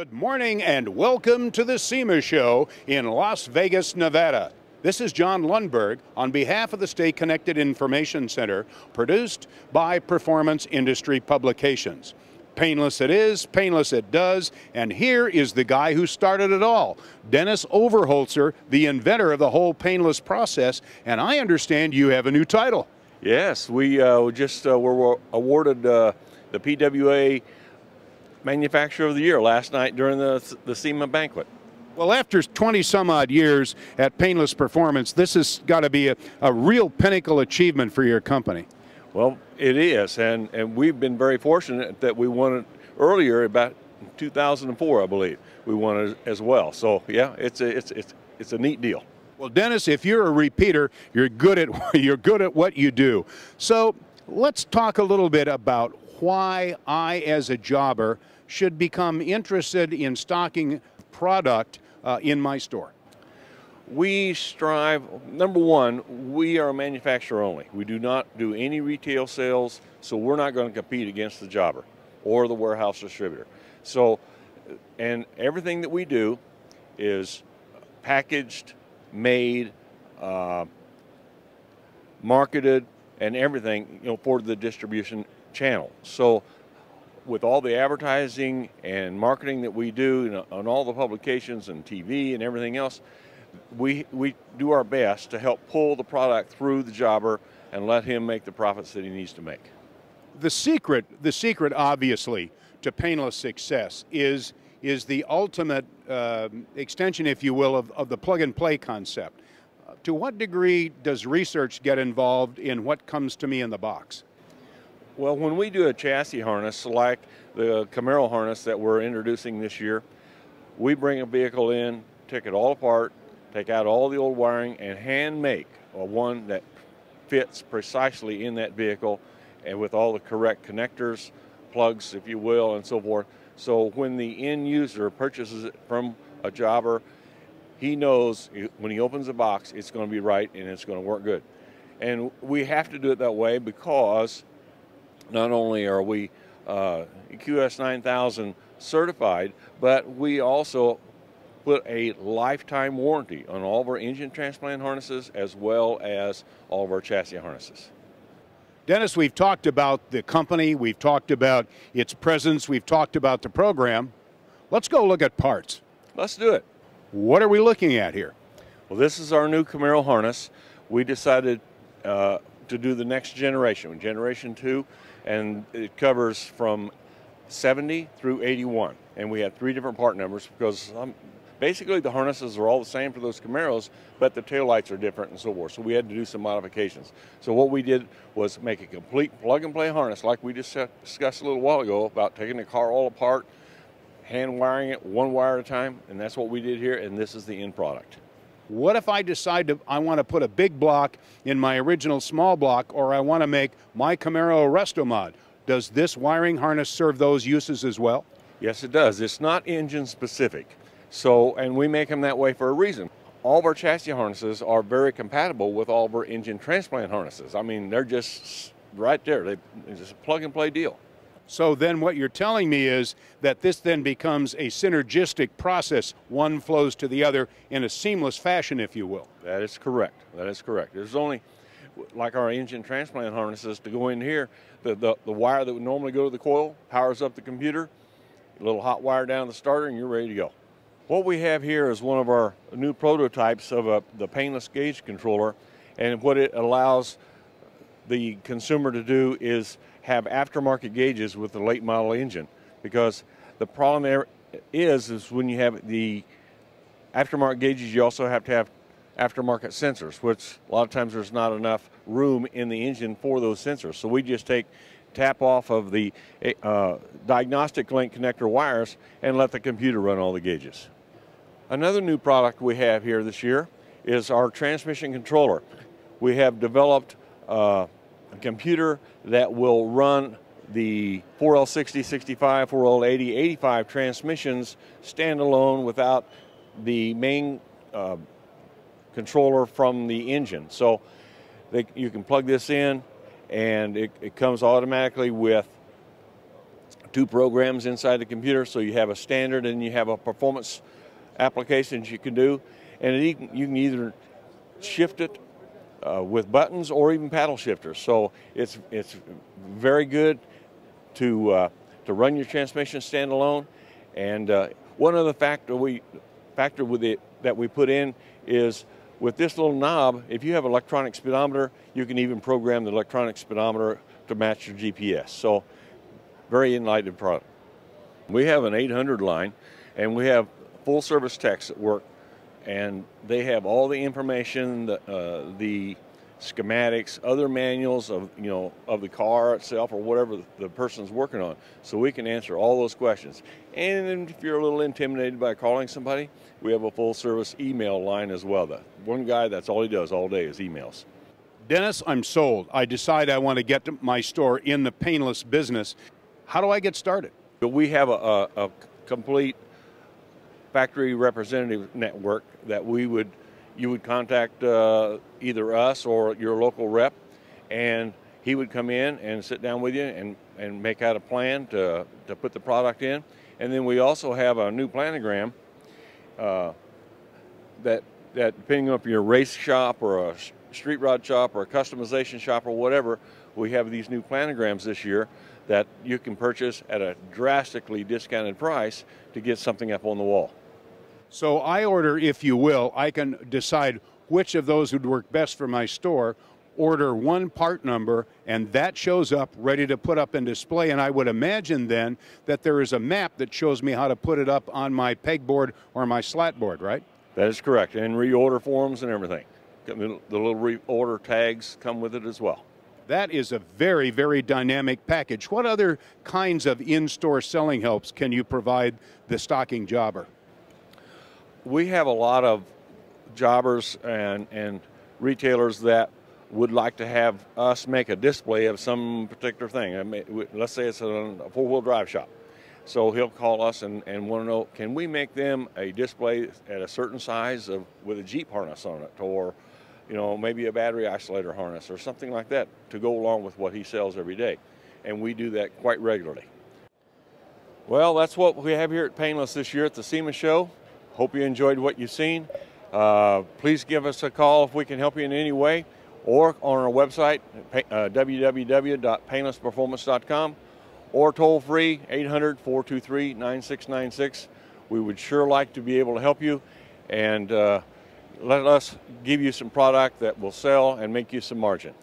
Good morning and welcome to the SEMA Show in Las Vegas, Nevada. This is John Lundberg on behalf of the Stay Connected Information Center, produced by Performance Industry Publications. Painless it is, painless it does, and here is the guy who started it all, Dennis Overholzer, the inventor of the whole painless process, and I understand you have a new title. Yes, we were awarded the PWA Manufacturer of the Year last night during the SEMA banquet. Well, after 20 some odd years at Painless Performance, this has got to be a real pinnacle achievement for your company. Well, it is, and we've been very fortunate that we won it earlier, about 2004, I believe. We won it as well. So yeah, it's a neat deal. Well, Dennis, if you're a repeater, you're good at what you do. So let's talk a little bit about why I, as a jobber, should become interested in stocking product in my store. We strive, number one, we are a manufacturer only. We do not do any retail sales, so we're not going to compete against the jobber or the warehouse distributor. So, and everything that we do is packaged, made, marketed, and everything, for the distribution channel. So with all the advertising and marketing that we do on all the publications and TV and everything else, we do our best to help pull the product through the jobber and let him make the profits that he needs to make. The secret obviously to painless success is the ultimate extension, if you will, of the plug and play concept. To what degree does research get involved in what comes to me in the box? Well, when we do a chassis harness, like the Camaro harness that we're introducing this year, we bring a vehicle in, take it all apart, take out all the old wiring, and hand make one that fits precisely in that vehicle and with all the correct connectors, plugs, if you will, and so forth. So when the end user purchases it from a jobber, he knows when he opens the box, it's going to be right and it's going to work good. And we have to do it that way because not only are we QS 9000 certified, but we also put a lifetime warranty on all of our engine transplant harnesses as well as all of our chassis harnesses. Dennis, we've talked about the company, we've talked about its presence, we've talked about the program. Let's go look at parts. Let's do it. What are we looking at here? Well, this is our new Camaro harness. We decided to do the next generation, Generation 2, and it covers from 70 through 81. And we have 3 different part numbers because basically the harnesses are all the same for those Camaros, but the taillights are different and so forth. So we had to do some modifications. So what we did was make a complete plug-and-play harness like we just discussed a little while ago about taking the car all apart, hand wiring it one wire at a time, and that's what we did here, and this is the end product. What if I decide I want to put a big block in my original small block, or I want to make my Camaro Resto Mod? Does this wiring harness serve those uses as well? Yes, it does. It's not engine specific. So, and we make them that way for a reason. All of our chassis harnesses are very compatible with all of our engine transplant harnesses. I mean, they're just right there. It's just a plug and play deal. So then what you're telling me is that this then becomes a synergistic process. One flows to the other in a seamless fashion, if you will. That is correct. That is correct. There's only, like our engine transplant harnesses, to go in here, the wire that would normally go to the coil powers up the computer, a little hot wire down the starter, and you're ready to go. What we have here is one of our new prototypes of the painless gauge controller, and what it allows the consumer to do is have aftermarket gauges with the late model engine, because the problem there is when you have the aftermarket gauges, you also have to have aftermarket sensors, which a lot of times there's not enough room in the engine for those sensors. So we just tap off of the diagnostic link connector wires and let the computer run all the gauges. Another new product we have here this year is our transmission controller. We have developed a computer that will run the 4L60, 65, 4L80, 85 transmissions standalone without the main controller from the engine. So you can plug this in and it comes automatically with 2 programs inside the computer, so you have a standard and you have a performance applications you can do, and you can either shift it with buttons or even paddle shifters. So it's very good to run your transmission standalone. And one other factor with it that we put in is with this little knob, if you have an electronic speedometer, you can even program the electronic speedometer to match your GPS. So very enlightened product. We have an 800 line, and we have full service techs that work, and they have all the information, the schematics, other manuals of of the car itself or whatever the person's working on, so we can answer all those questions. And if you're a little intimidated by calling somebody, we have a full service email line as well. That one guy, that's all he does all day is emails. Dennis, I'm sold. I decide I want to get to my store in the painless business. How do I get started? We have a complete factory representative network that you would contact either us or your local rep, and he would come in and sit down with you and make out a plan to put the product in. And then we also have a new planogram that depending on if you're a race shop or a street rod shop or a customization shop or whatever, we have these new planograms this year that you can purchase at a drastically discounted price to get something up on the wall. So I order, if you will, I can decide which of those would work best for my store, order one part number, and that shows up ready to put up and display. And I would imagine then that there is a map that shows me how to put it up on my pegboard or my slat board, right? That is correct, and reorder forms and everything. The little reorder tags come with it as well. That is a very, very dynamic package. What other kinds of in-store selling helps can you provide the stocking jobber? We have a lot of jobbers and retailers that would like to have us make a display of some particular thing. Let's say it's a four-wheel drive shop. So he'll call us and want to know, can we make them a display at a certain size with a Jeep harness on it, or maybe a battery isolator harness or something like that to go along with what he sells every day. And we do that quite regularly. Well, that's what we have here at Painless this year at the SEMA show. Hope you enjoyed what you've seen. Please give us a call if we can help you in any way, or on our website, www.painlessperformance.com, or toll free 800-423-9696. We would sure like to be able to help you and let us give you some product that will sell and make you some margin.